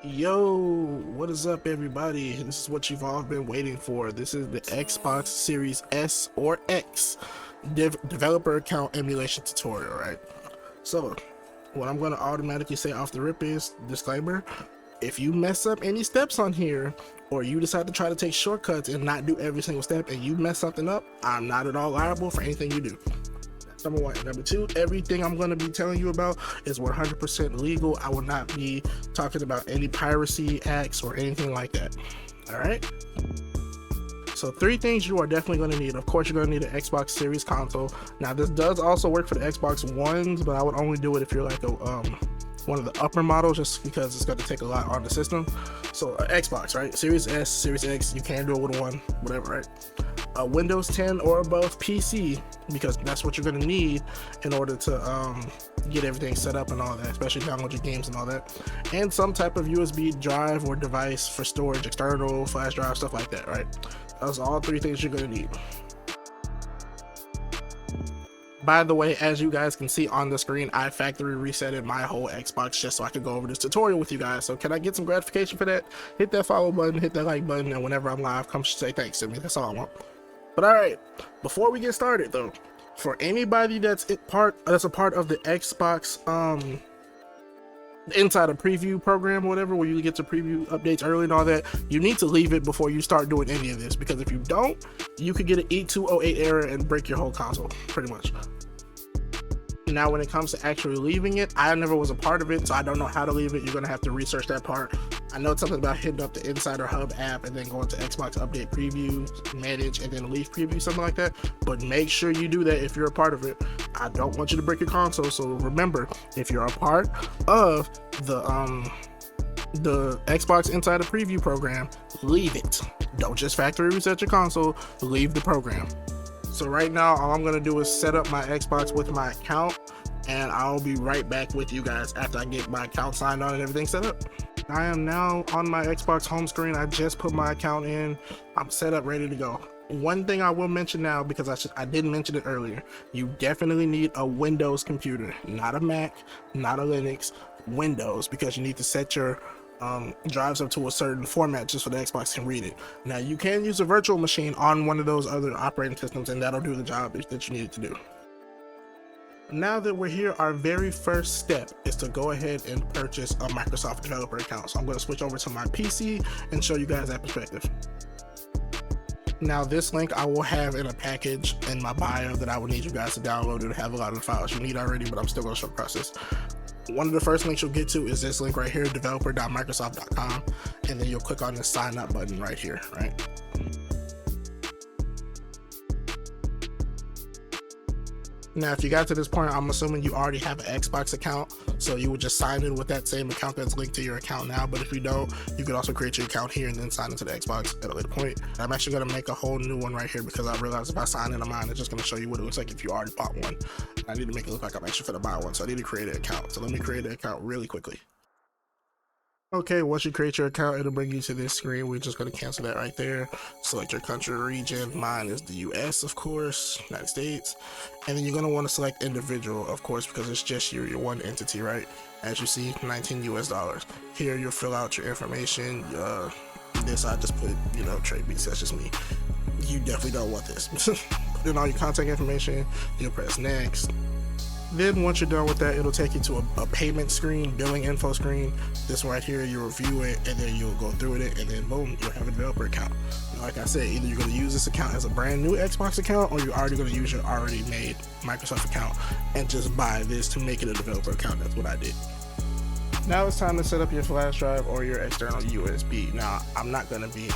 Yo, what is up, everybody? This is what you've all been waiting for. This is the Xbox Series S or X developer account emulation tutorial, right? So, what I'm going to automatically say off the rip is, disclaimer, if you mess up any steps on here, or you decide to try to take shortcuts and not do every single step, and you mess something up, I'm not at all liable for anything you do. Number one. Number two, everything I'm going to be telling you about is 100% legal. I will not be talking about any piracy acts or anything like that. All right. So 3 things you are definitely going to need. Of course, you're going to need an Xbox Series console. Now, this does also work for the Xbox Ones, but I would only do it if you're like one of the upper models, just because it's going to take a lot on the system. So Xbox, right? Series S, Series X, you can do it with one, whatever, right? A Windows 10 or above PC, because that's what you're going to need in order to get everything set up and all that, especially download your games and all that. And some type of USB drive or device for storage, external flash drive, stuff like that, right? Those are all 3 things you're going to need. By the way, as you guys can see on the screen, I factory resetted my whole Xbox just so I could go over this tutorial with you guys. So can I get some gratification for that? Hit that follow button, hit that like button, and whenever I'm live, come say thanks to me. That's all I want. But all right, before we get started though, for anybody that's a part of the Xbox Insider preview program or whatever, where you get to preview updates early and all that, you need to leave it before you start doing any of this, because if you don't, you could get an E208 error and break your whole console, pretty much. Now, when it comes to actually leaving it, I never was a part of it, so I don't know how to leave it. You're gonna have to research that part. I know it's something about hitting up the Insider Hub app and then going to Xbox Update Preview, Manage, and then Leave Preview, something like that. But make sure you do that if you're a part of it. I don't want you to break your console, so remember, if you're a part of the Xbox Insider Preview program, leave it. Don't just factory reset your console, leave the program. So right now, all I'm going to do is set up my Xbox with my account, and I'll be right back with you guys after I get my account signed on and everything set up. I am now on my Xbox home screen. I just put my account in. I'm set up, ready to go. One thing I will mention now, because I didn't mention it earlier, you definitely need a Windows computer, not a Mac, not a Linux, Windows, because you need to set your drives up to a certain format just so the Xbox can read it. Now, you can use a virtual machine on one of those other operating systems, and that'll do the job that you need it to do. Now that we're here, our very first step is to go ahead and purchase a Microsoft developer account. So I'm going to switch over to my PC and show you guys that perspective. Now, this link I will have in a package in my bio that I will need you guys to download. It'll have a lot of the files you need already, but I'm still going to show the process. One of the first links you'll get to is this link right here, developer.microsoft.com, and then you'll click on the sign up button right here, right? Now, if you got to this point, I'm assuming you already have an Xbox account, so you would just sign in with that same account that's linked to your account now. But if you don't, you could also create your account here and then sign into the Xbox at a later point. I'm actually going to make a whole new one right here, because I realized if I sign into mine, it's just going to show you what it looks like if you already bought one. I need to make it look like I'm actually going to buy one, so I need to create an account. So let me create an account really quickly. Okay, once you create your account, it'll bring you to this screen. We're just going to cancel that right there. Select your country or region. Mine is the US, of course, United States. And then you're going to want to select individual, of course, because it's just your one entity, right? As you see, $19 US. Here, you'll fill out your information. This, I just put, trade beats. That's just me. You definitely don't want this. Put in all your contact information. You'll press next. Then once you're done with that, it'll take you to a payment screen, billing info screen. This right here, you review it, and then you'll go through it, and then boom, you'll have a developer account. Now, like I said, either you're going to use this account as a brand new Xbox account, or you're already going to use your already made Microsoft account and just buy this to make it a developer account. That's what I did. Now it's time to set up your flash drive or your external USB. Now, I'm not going to be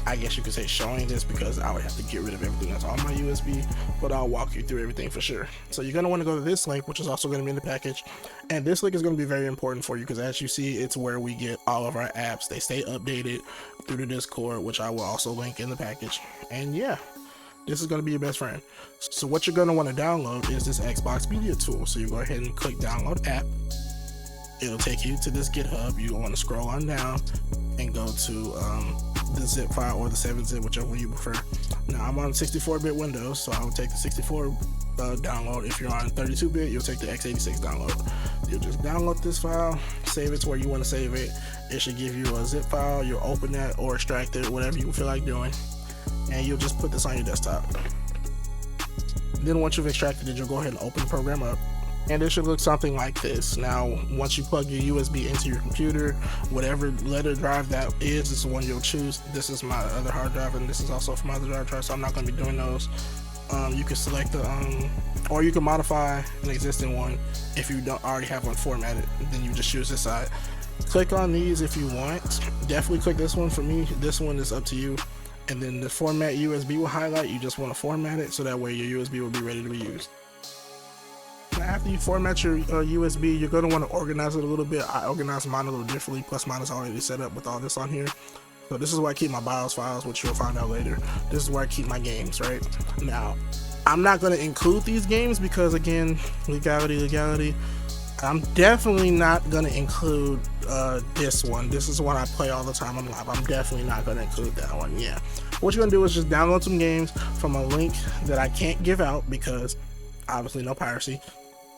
I guess you could say showing this, because I would have to get rid of everything that's on my USB, but I'll walk you through everything for sure. So you're going to want to go to this link, which is also going to be in the package, and this link is going to be very important for you, because as you see, it's where we get all of our apps. They stay updated through the Discord, which I will also link in the package. And yeah, this is going to be your best friend. So what you're going to want to download is this Xbox Media Tool. So you go ahead and click download app. It'll take you to this GitHub. You want to scroll on down and go to the zip file or the 7-zip, whichever one you prefer. Now, I'm on 64-bit Windows, so I would take the 64 download. If you're on 32-bit, you'll take the x86 download. You'll just download this file, save it to where you want to save it. It should give you a zip file. You'll open that or extract it, whatever you feel like doing, and you'll just put this on your desktop. Then once you've extracted it, you'll go ahead and open the program up, and it should look something like this. Now, once you plug your USB into your computer, whatever letter drive that is the one you'll choose. This is my other hard drive, and this is also from my other hard drive, so I'm not going to be doing those. You can select the or you can modify an existing one if you don't already have one formatted. Then you just choose this side. Click on these if you want. Definitely click this one. For me, this one is up to you. And then the format USB will highlight. You just want to format it so that way your USB will be ready to be used. Now, after you format your USB, you're going to want to organize it a little bit. I organize mine a little differently. Plus mine is already set up with all this on here. So this is where I keep my BIOS files, which you'll find out later. This is where I keep my games, right? Now, I'm not going to include these games because, again, legality. I'm definitely not going to include this one. This is one I play all the time on live. I'm definitely not going to include that one. Yeah. What you're going to do is just download some games from a link that I can't give out because obviously no piracy.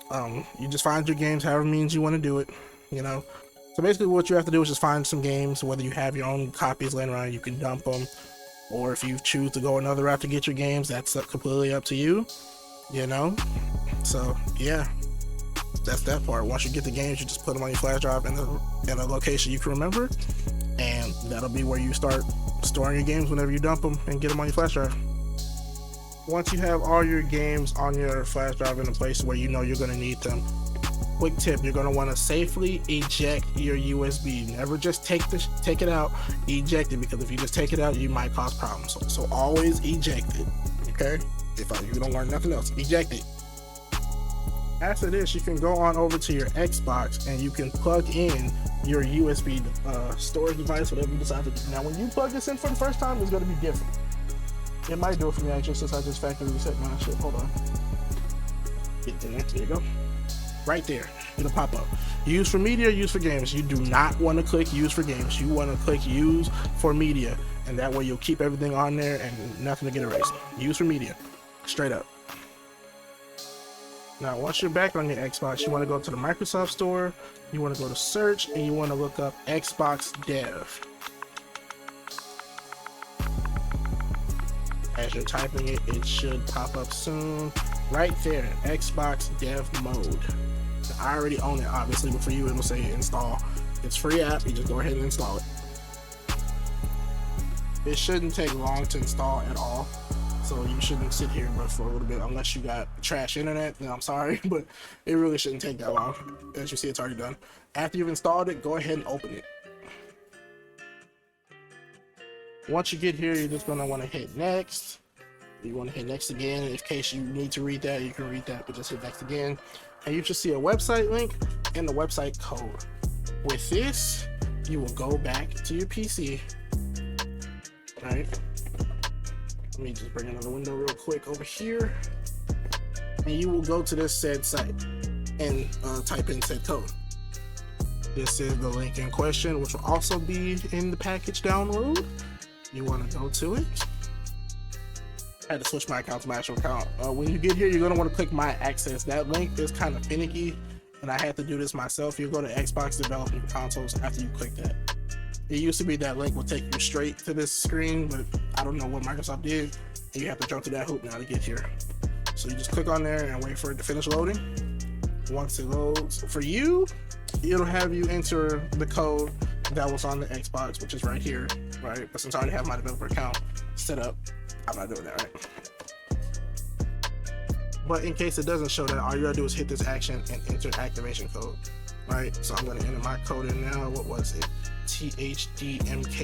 You just find your games however means you want to do it, you know. So basically what you have to do is just find some games. Whether you have your own copies laying around, you can dump them. Or if you choose to go another route to get your games, that's completely up to you, you know. So yeah, that's that part. Once you get the games, you just put them on your flash drive in a location you can remember, and that'll be where you start storing your games whenever you dump them and get them on your flash drive. Once you have all your games on your flash drive in a place where you know you're going to need them, quick tip, you're going to want to safely eject your USB. Never just take it out, eject it, because if you just take it out, you might cause problems. So always eject it, okay? If you don't learn nothing else, eject it. After this, you can go on over to your Xbox and you can plug in your USB storage device, whatever you decide to do. Now, when you plug this in for the first time, it's going to be different. It might do it for me actually, since I just factory reset my shit. Hold on. Get in there. There you go. Right there, it'll pop up. Use for media, use for games. You do not want to click use for games. You want to click use for media, and that way you'll keep everything on there and nothing to get erased. Use for media, straight up. Now, once you're back on your Xbox, you want to go to the Microsoft Store. You want to go to search, and you want to look up Xbox Dev. As you're typing it, it should pop up soon. Right there, Xbox Dev Mode. I already own it, obviously, but for you, it'll say install. It's a free app. You just go ahead and install it. It shouldn't take long to install at all, so you shouldn't sit here for a little bit unless you got trash internet. Then I'm sorry, but it really shouldn't take that long. As you see, it's already done. After you've installed it, go ahead and open it. Once you get here, you're just going to want to hit next. You want to hit next again. In case you need to read that, you can read that, but just hit next again. And you should see a website link and the website code. With this, you will go back to your PC. All right. Let me just bring another window real quick over here. And you will go to this said site and type in said code. This is the link in question, which will also be in the package download. You want to go to it. I had to switch my account to my actual account. When you get here, you're going to want to click My Access. That link is kind of finicky, and I had to do this myself. You go to Xbox Developing Consoles after you click that. It used to be that link would take you straight to this screen, but I don't know what Microsoft did, and you have to jump through that hoop now to get here. So you just click on there and wait for it to finish loading. Once it loads, for you, it'll have you enter the code that was on the Xbox, which is right here, right? But since I already have my developer account set up, I'm not doing that, right? But in case it doesn't show that, all you gotta do is hit this action and enter activation code, right? So I'm gonna enter my code in now. What was it? THDMKN.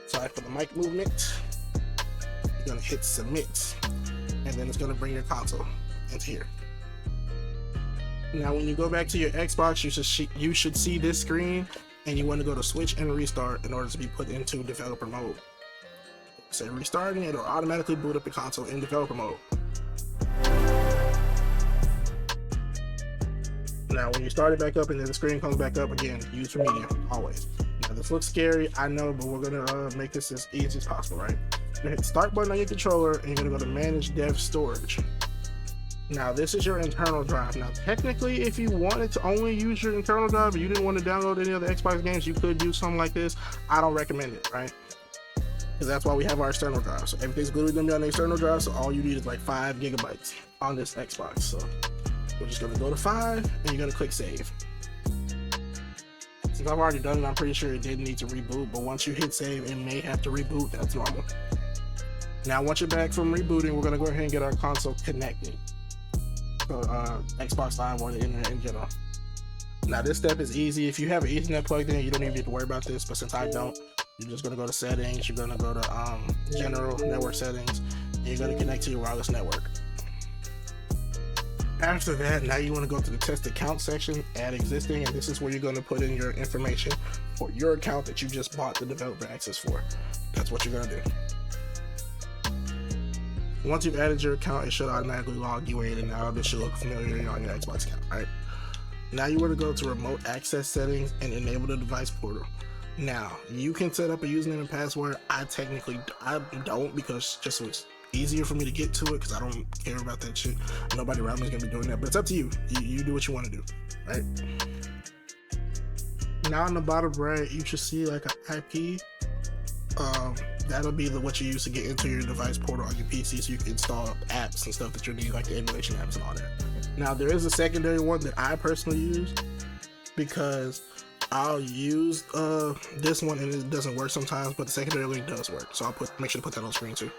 Sorry for the mic movement. You're gonna hit submit, and then it's gonna bring your console into here. Now, when you go back to your Xbox, you should see this screen, and you want to go to switch and restart in order to be put into developer mode. Say restarting, it'll automatically boot up your console in developer mode. Now, when you start it back up and then the screen comes back up again, use for media, always. Now, this looks scary, I know, but we're gonna make this as easy as possible, right? You're gonna hit the start button on your controller, and you're gonna go to manage dev storage. Now this is your internal drive. Now technically, if you wanted to only use your internal drive and you didn't want to download any other Xbox games, you could do something like this. I don't recommend it, right? Because that's why we have our external drive. So everything's literally gonna be on the external drive, so all you need is like 5 gigabytes on this Xbox. So we're just gonna go to 5 and you're gonna click save. Since I've already done it, I'm pretty sure it didn't need to reboot, but once you hit save, it may have to reboot. That's normal. Now once you're back from rebooting, we're gonna go ahead and get our console connected. So Xbox Live or the internet in general. Now this step is easy. If you have an Ethernet plugged in, you don't even need to worry about this, but since I don't, you're just gonna go to settings, you're gonna go to general network settings, and you're gonna connect to your wireless network. After that, now you wanna go to the test account section, add existing, and this is where you're gonna put in your information for your account that you just bought the developer access for. That's what you're gonna do. Once you've added your account, it should automatically log you in, and now this should look familiar on your Xbox account, right? Now you want to go to remote access settings and enable the device portal. Now you can set up a username and password. I don't, because just so it's easier for me to get to it, because I don't care about that shit. Nobody around me is gonna be doing that, but it's up to you. You do what you want to do, right? Now on the bottom right, you should see like an IP. That'll be what you use to get into your device portal on your PC, so you can install apps and stuff that you need, like the emulation apps and all that. Now there is a secondary one that I personally use, because I'll use this one and it doesn't work sometimes, but the secondary link does work, so I'll make sure to put that on screen too.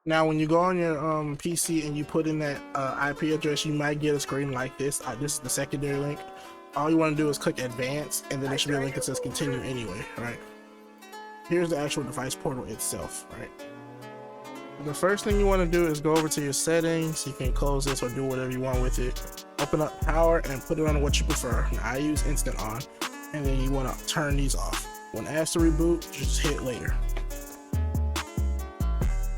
Now when you go on your PC and you put in that IP address, you might get a screen like this. This is the secondary link. All you want to do is click advance, and then there should be a link that says continue anyway, right? Here's the actual device portal itself, right? The first thing you want to do is go over to your settings. You can close this or do whatever you want with it. Open up power and put it on what you prefer. Now, I use instant on, and then you want to turn these off. When asked to reboot, just hit later.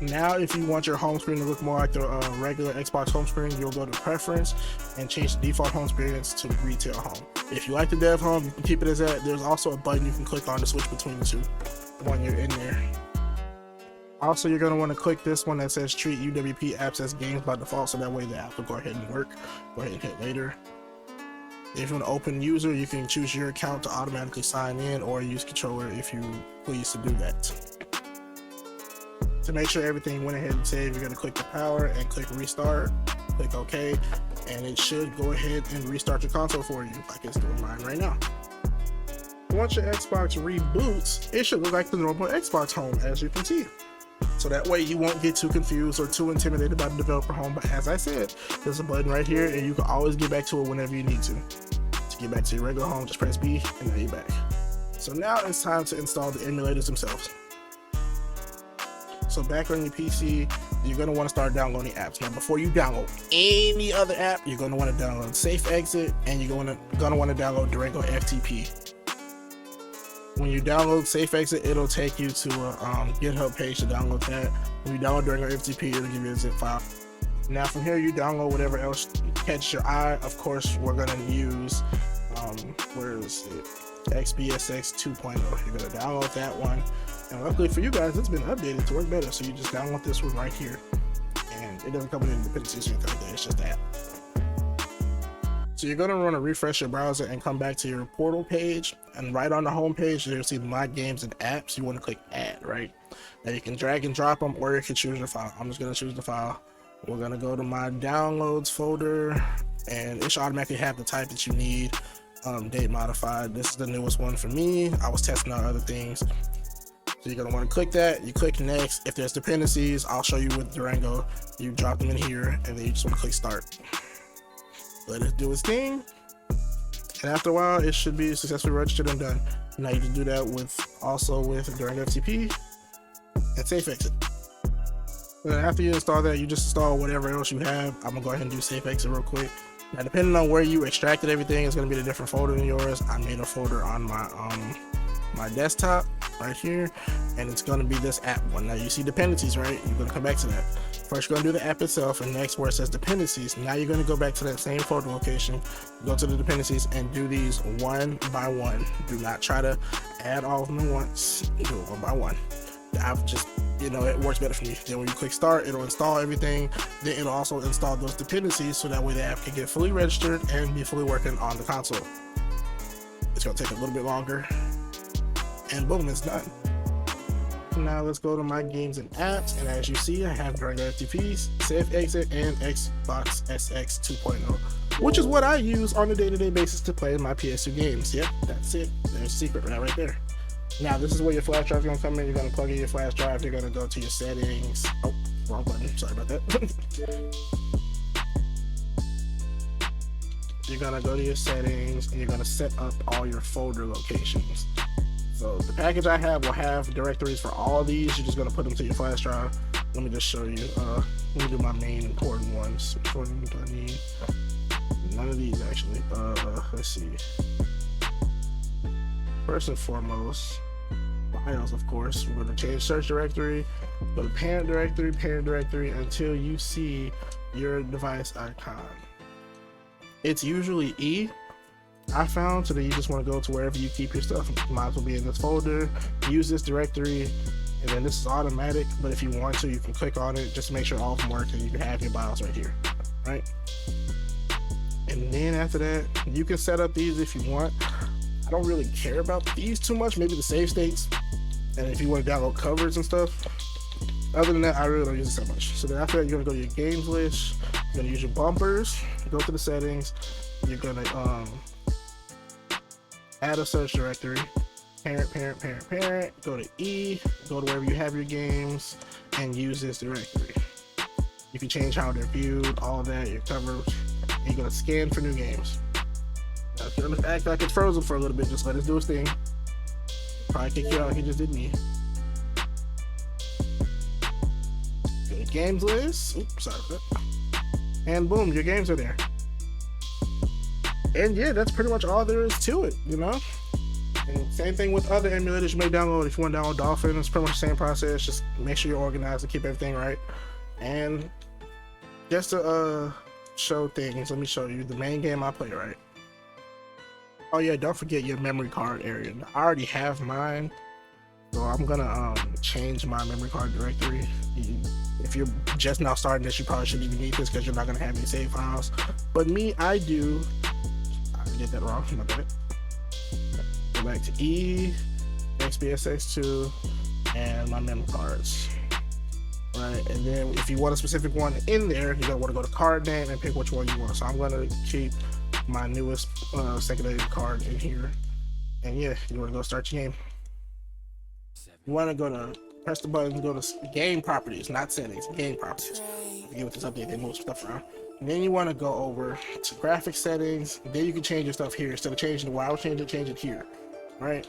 Now, if you want your home screen to look more like the regular Xbox home screen, you'll go to preference and change the default home experience to retail home. If you like the dev home, you can keep it as that. There's also a button you can click on to switch between the two when you're in there. Also, you're going to want to click this one that says treat UWP apps as games by default, so that way the app will go ahead and work. Go ahead and hit later. If you want to open user, you can choose your account to automatically sign in, or use controller if you please to do that. To make sure everything went ahead and saved, you're going to click the power and click restart. Click OK, and it should go ahead and restart your console for you, like it's doing mine right now. Once your Xbox reboots, it should look like the normal Xbox home, as you can see. So that way you won't get too confused or too intimidated by the developer home. But as I said, there's a button right here, and you can always get back to it whenever you need to. To get back to your regular home, just press B, and now you're back. So now it's time to install the emulators themselves. So back on your PC, you're going to want to start downloading apps. Now before you download any other app, you're going to want to download Safe Exit, and you're going to want to download Durango FTP. When you download Safe Exit, it'll take you to a GitHub page to download that. When you download Durango FTP, it'll give you a zip file. Now from here, you download whatever else catches your eye. Of course, we're going to use, where is it? XBSX 2.0. You're going to download that one. And luckily for you guys, it's been updated to work better. So you just download this one right here. And it doesn't come with any dependencies or anything like that. It's just that. So you're going to want to refresh your browser and come back to your portal page, and right on the home page you'll see My Games and Apps. You want to click Add, right? Now you can drag and drop them, or you can choose your file. I'm just going to choose the file. We're going to go to my downloads folder, and it should automatically have the type that you need. Date modified. This is the newest one for me. I was testing out other things. So you're going to want to click that. You click next. If there's dependencies, I'll show you with Durango. You drop them in here, and then you just want to click start. Let it do its thing, and after a while it should be successfully registered and done. Now you can do that with Durango FTP and Safe Exit. Then after you install that, you just install whatever else you have. I'm gonna go ahead and do Safe Exit real quick. Now depending on where you extracted everything, it's gonna be a different folder than yours. I made a folder on my desktop right here, and it's gonna be this app one. Now you see dependencies, right? You're gonna come back to that. First, you're gonna do the app itself, and next where it says dependencies, now you're gonna go back to that same folder location, go to the dependencies, and do these one by one. Do not try to add all of them at once. Do it one by one. you know, it works better for me. Then when you click start, it'll install everything. Then it'll also install those dependencies so that way the app can get fully registered and be fully working on the console. It's gonna take a little bit longer, and boom, it's done. Now let's go to my games and apps, and as you see, I have regular FTPs, Safe Exit, and Xbox SX 2.0, which is what I use on a day-to-day basis to play my PS2 games. Yep, that's it. There's a secret right there. Now this is where your flash drive is gonna come in. You're gonna plug in your flash drive. You're gonna go to your settings. Oh, wrong button. Sorry about that. You're gonna go to your settings, and you're gonna set up all your folder locations. So the package I have will have directories for all of these. You're just gonna put them to your flash drive. Let me just show you. Let me do my main important ones. Which one do I need? None of these actually. Let's see. First and foremost, files, of course. We're gonna change search directory, go to parent directory until you see your device icon. It's usually E, I found, so that you just want to go to wherever you keep your stuff. Might as well be in this folder, use this directory, and then this is automatic, but if you want to, you can click on it just to make sure all of them work, and you can have your BIOS right here, right? And then after that, you can set up these if you want. I don't really care about these too much, maybe the save states, and if you want to download covers and stuff. Other than that, I really don't use it so much. So then after that, you're gonna go to your games list, you're gonna use your bumpers, go to the settings, you're gonna add a search directory, parent, go to E, go to wherever you have your games, and use this directory. You can change how they're viewed, all of that, your covers, and you're gonna scan for new games. Now, if you're gonna act like it's frozen for a little bit, just let it do its thing. Probably kick you out like he just did me. Go to games list, oops, sorry for that. And boom, your games are there. And yeah, that's pretty much all there is to it, you know? And same thing with other emulators you may download. If you want to download Dolphin, it's pretty much the same process. Just make sure you're organized and keep everything right. And just to show things, let me show you the main game I play, right? Oh yeah, don't forget your memory card area. I already have mine, so I'm gonna change my memory card directory. If you're just now starting this, you probably shouldn't even need this because you're not gonna have any save files. But me, I do. I did that wrong, my bad. Go back to E, XBSX2, and my memory cards. Right, and then if you want a specific one in there, you're gonna want to go to card name and pick which one you want. So I'm gonna keep my newest secondary card in here. And yeah, you want to go start your game. You want to go to press the button, go to game properties, not settings, game properties. Again, with this update, they move stuff around. And then you want to go over to graphic settings. Then you can change your stuff here instead of changing the WoW, change it here. Right.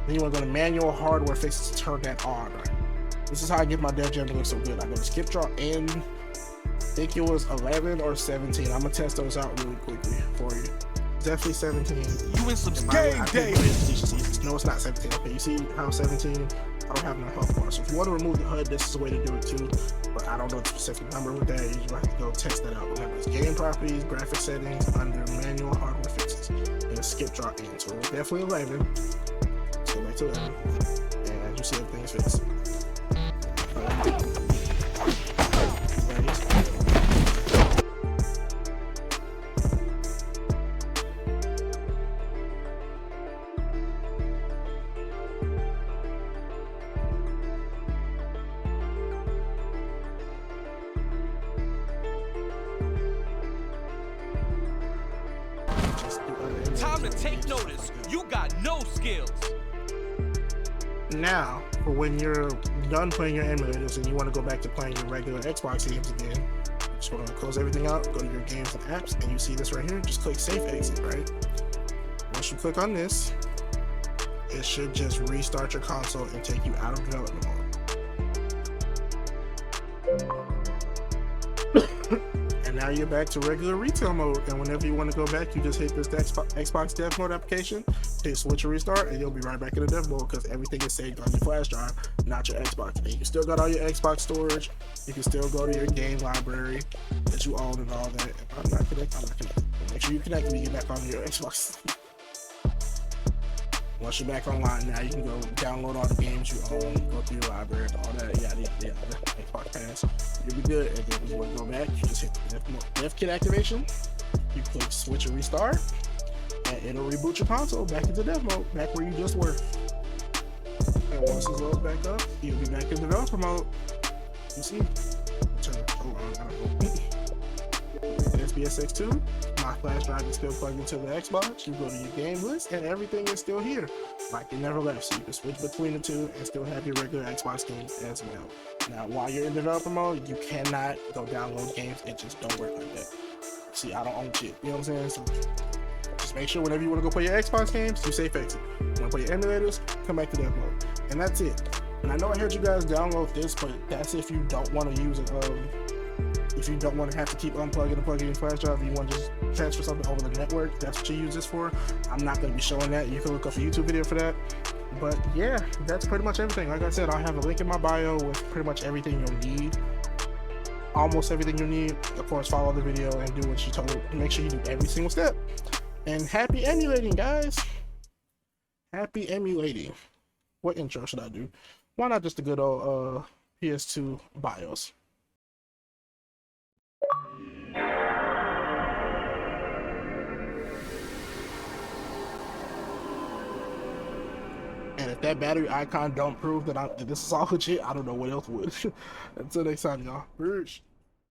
Then you want to go to manual hardware fixes to turn that on. Right? This is how I get my dev jam to look so good. I go to skip draw in. I think it was 11 or 17. I'm gonna test those out really quickly for you. Definitely 17. You in some game days. No, it's not 17. Okay, you see how 17? I don't have enough health bar. So if you want to remove the HUD, this is the way to do it too. But I don't know the specific number with that. You just have to go test that out. Remember, it's game properties, graphic settings, under manual hardware fixes, and skip draw in. So it's definitely 11. Let's go back to 11. And as you see, everything's fixed. Time to take notice. You got no skills. Now, for when you're done playing your emulators and you want to go back to playing your regular Xbox games again, just want to close everything out, go to your games and apps, and you see this right here. Just click Safe Exit, right? Once you click on this, it should just restart your console and take you out of development mode. And now you're back to regular retail mode, and whenever you want to go back, you just hit this Xbox Dev Mode application, hit switch and restart, and you'll be right back in the dev mode because everything is saved on your flash drive, not your Xbox. And you can still got all your Xbox storage, you can still go to your game library that you own and all that. If I'm not connected, I'm not connected. Make sure you connect when you get back on your Xbox. Once you're back online, now you can go download all the games you own, go through your library, all that, yada yada, Xbox Pass. You'll be good. And then when you want to go back, you just hit the dev kit activation. You click switch and restart, and it'll reboot your console back into dev mode, back where you just were. And once it loads back up, you'll be back in developer mode. You see? Hold on, I don't know. SBSX2, my flash drive is still plugged into the Xbox. You go to your game list and everything is still here, like it never left. So you can switch between the two and still have your regular Xbox games as well. Now while you're in developer mode, you cannot go download games. It just don't work like that. See, I don't own shit, you know what I'm saying? So just make sure whenever you want to go play your Xbox games, you safe exit. You want to play your emulators, come back to dev mode, and that's it. And I know I heard you guys download this, but that's if you don't want to use it. If you don't want to have to keep unplugging and plugging your flash drive, you want to just transfer something over the network, that's what you use this for. I'm not going to be showing that. You can look up a YouTube video for that. But yeah, that's pretty much everything. Like I said, I'll have a link in my bio with pretty much everything you'll need. Almost everything you need. Of course, follow the video and do what you told. Make sure you do every single step. And happy emulating, guys. Happy emulating. What intro should I do? Why not just a good old PS2 BIOS? And if that battery icon don't prove that this is all legit, I don't know what else would. Until next time, y'all. Peace.